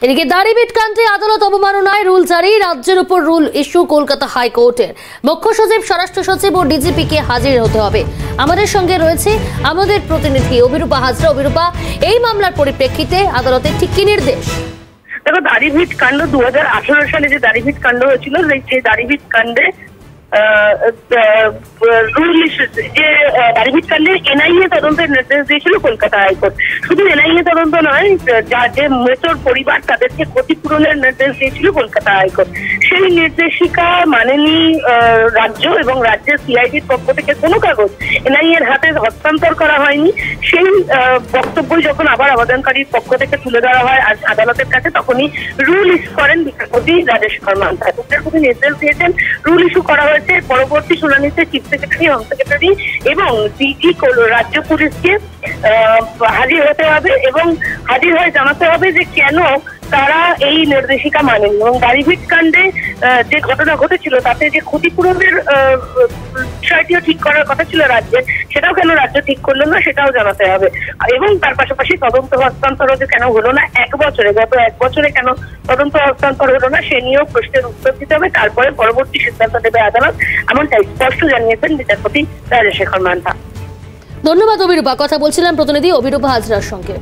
এদিকে দাড়িভিট কাণ্ডে আদালত অবমাননায় রুল জারি, রাজ্যের উপর রুল ইস্যু কলকাতা হাইকোর্টের। মুখ্য সচিব, স্বরাষ্ট্র সচিব ও ডিজিপি কে হাজির হতে হবে। আমাদের সঙ্গে রয়েছে আমাদের প্রতিনিধি অভিরূপা হাজরা। অভিরূপা, এই মামলার পরিপ্রেক্ষিতে আদালতের ঠিক কি নির্দেশ? দেখো, দাড়িভিট কাণ্ড 2018 সালে যে দাড়িভিট কাণ্ড হয়েছিল, সেই দাড়িভিট কাণ্ডে রুল ইস্যু, যে দাড়িভিট কাণ্ডে এনআইএ তদন্তের নির্দেশ দিয়েছিল কলকাতা হাইকোর্ট। শুধু এনআইএ তদন্ত নয়, যে মৃতর পরিবার তাদেরকে ক্ষতিপূরণের নির্দেশ দিয়েছিল কলকাতা হাইকোর্ট। সেই নির্দেশিকা মানেনি রাজ্য, এবং রাজ্যের সিআইডির পক্ষ থেকে কোনো কাগজ এনআইএ এর হাতে হস্তান্তর করা হয়নি। সেই বক্তব্যই যখন আবার আবেদনকারীর পক্ষ থেকে তুলে ধরা হয় আদালতের কাছে, তখনই রুল ইস্যু করেন বিচারপতি রাজেশেখর মান্থা। বিচারপতি নির্দেশ দিয়েছেন রুল ইস্যু করা হয়েছে। পরবর্তী শুনানিতে চিফ সেক্রেটারি, হোম সেক্রেটারি এবং ডিজি রাজ্য পুলিশকে হাজির হতে হবে এবং হাজির হয়ে জানাতে হবে যে কেন তারা এই নির্দেশিকা মানেনি, এবং দাড়িভিট কাণ্ডে যে ঘটনা ঘটেছিল তাতে যে ক্ষতিপূরণের বিষয়টিও ঠিক করার কথা ছিল রাজ্যের, সেটাও কেন রাজ্য ঠিক করলো না সেটাও জানাতে হবে। এবং তার পাশাপাশি তদন্ত হস্তান্তর কেন হলো না গত এক বছরে কেন তদন্ত হস্তান্তর হলো না সে নিয়েও প্রশ্নের উত্তর দিতে হবে। তারপরে পরবর্তী সিদ্ধান্ত দেবে আদালত, এমনটাই স্পষ্ট জানিয়েছেন বিচারপতি রাজেশেখর মান্থা। ধন্যবাদ অভিরূপা। কথা বলছিলাম প্রতিনিধি অভিরূপা হাজরার সঙ্গে।